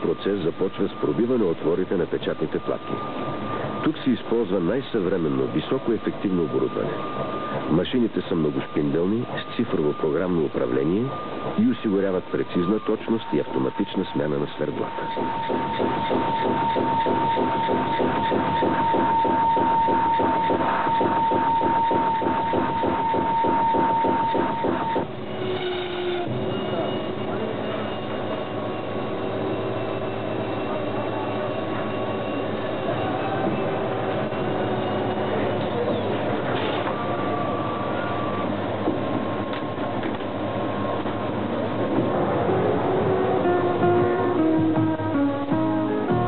процес започва с пробиване отворите на печатните платки. Тук се използва най-съвременно, високоефективно оборудване. Машините са многошпинделни, с цифрово програмно управление и осигуряват прецизна точност и автоматична смяна на свердлата.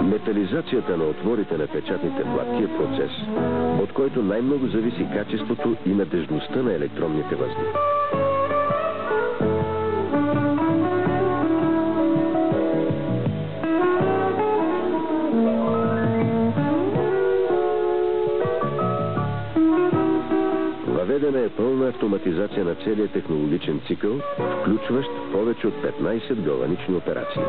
Метализацията на отворите на печатните платки е процес, от който най-много зависи качеството и надежността на електронните възли. Въведена е пълна автоматизация на целия технологичен цикъл, включващ повече от 15 галванични операции.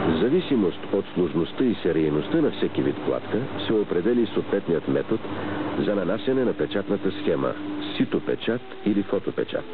В зависимост от сложността и серийността на всеки вид платка се определя и съответният метод за нанасяне на печатната схема – ситопечат или фотопечат.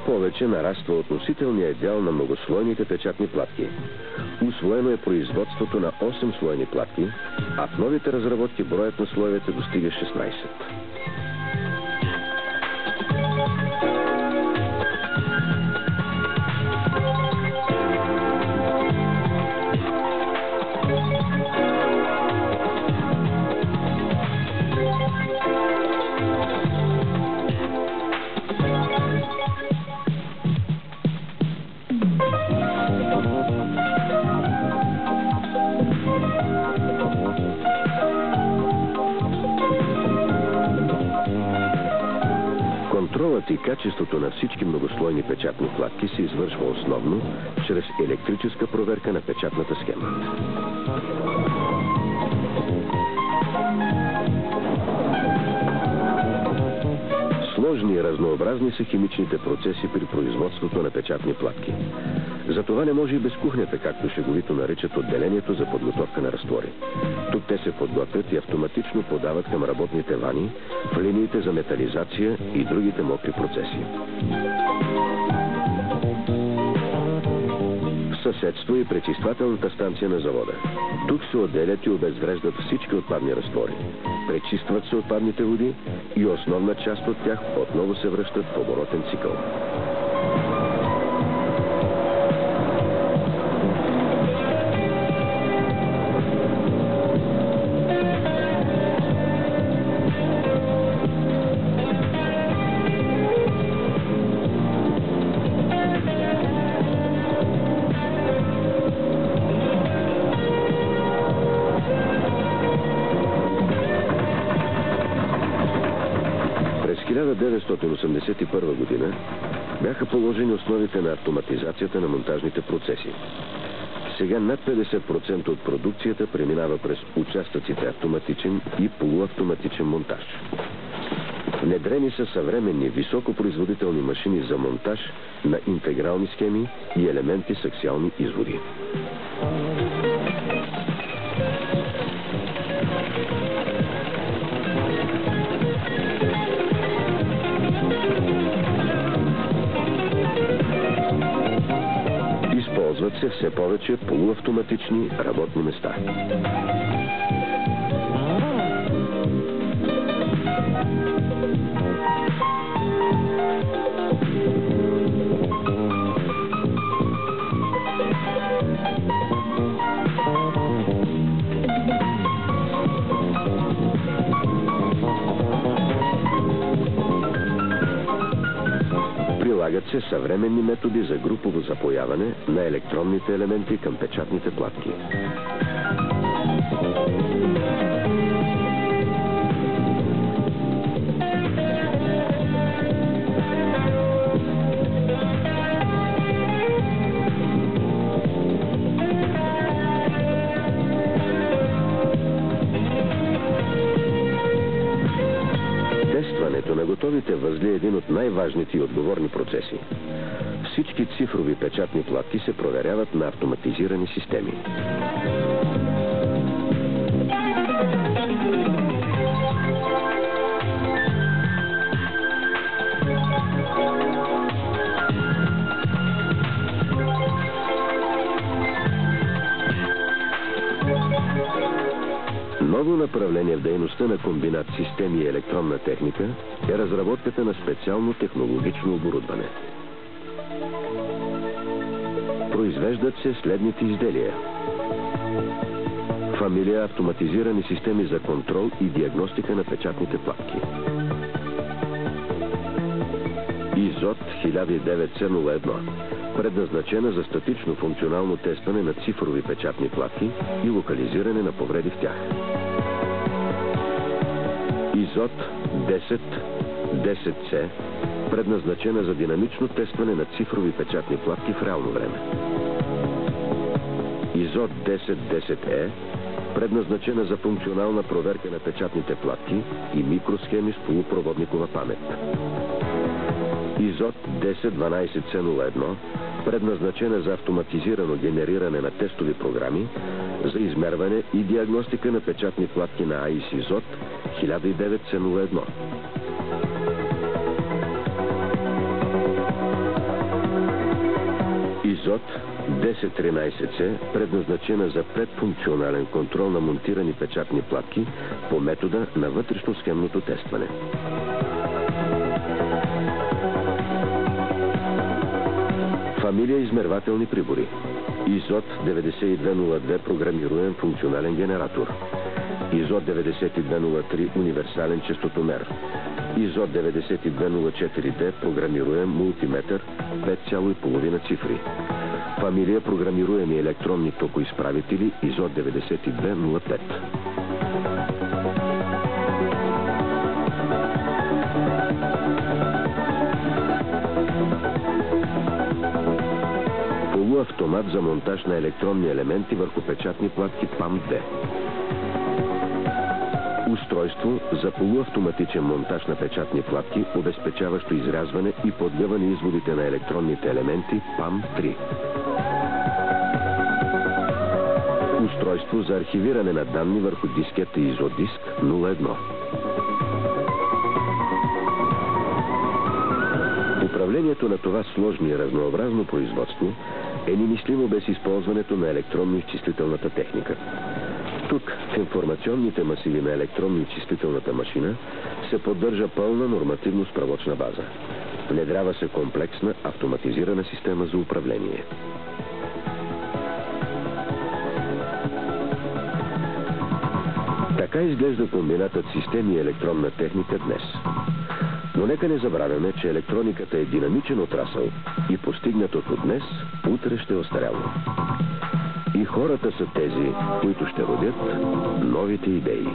Повече нараства относителният дял на многослойните печатни платки. Усвоено е производството на 8-слойни платки, а в новите разработки броят на слоевете достига 16. Контролът и качеството на всички многослойни печатни платки се извършва основно чрез електрическа проверка на печатната схема. Сложни и разнообразни са химичните процеси при производството на печатни платки. Затова не може и без кухнята, както шеговито наричат отделението за подготовка на разтвори. Тук те се подготвят и автоматично подават към работните вани, в линиите за метализация и другите мокри процеси. В съседство и пречиствателната станция на завода. Тук се отделят и обезвреждат всички отпадни разтвори. Пречистват се отпадните води и основна част от тях отново се връщат в оборотен цикъл. В 1981 година бяха положени основите на автоматизацията на монтажните процеси. Сега над 50% от продукцията преминава през участъците автоматичен и полуавтоматичен монтаж. Внедрени са съвременни високопроизводителни машини за монтаж на интегрални схеми и елементи с аксиални изводи. Използват се все повече полуавтоматични работни места. Прилагат се съвременни методи за групово запояване на електронните елементи към печатните платки. Тестването на готовите възли е един от най-важните и отговорни процеси. Всички цифрови печатни платки се проверяват на автоматизирани системи. Ново направление в дейността на комбинат системи и електронна техника е разработката на специално технологично оборудване. Произвеждат се следните изделия. Фамилия автоматизирани системи за контрол и диагностика на печатните платки. ИЗОТ 1009C01, предназначена за статично функционално тестване на цифрови печатни платки и локализиране на повреди в тях. ИЗОТ 1010C, предназначена за динамично тестване на цифрови печатни платки в реално време. ИЗОТ 1010E, предназначена за функционална проверка на печатните платки и микросхеми с полупроводникова памет. ИЗОТ 1012C01, предназначена за автоматизирано генериране на тестови програми за измерване и диагностика на печатни платки на АИС ИЗОТ 1009C01. ИЗОТ 1013C, предназначена за предфункционален контрол на монтирани печатни платки по метода на вътрешно-схемното тестване. Фамилия измервателни прибори. ИЗОТ 9202 програмируем функционален генератор. ИЗОТ 9203 универсален честотомер. ИЗОТ 9204D програмируем мултиметър 5,5 цифри. Фамилия програмируеми електронни токоизправители ИЗОТ 9205. Полуавтомат за монтаж на електронни елементи върху печатни платки ПАМ-2. Устройство за полуавтоматичен монтаж на печатни платки, обезпечаващо изрязване и подгъване изводите на електронните елементи ПАМ-3. Устройство за архивиране на данни върху дискета Изодиск 01. Управлението на това сложно и разнообразно производство е немислимо без използването на електронно-изчислителната техника. Тук, в информационните масиви на електронно-изчислителната машина, се поддържа пълна нормативно-справочна база. Внедрява се комплексна автоматизирана система за управление. Така изглежда комбинатът системи и електронна техника днес. Но нека не забравяме, че електрониката е динамичен отрасъл и постигнатото днес, утре ще е остаряло. И хората са тези, които ще родят новите идеи.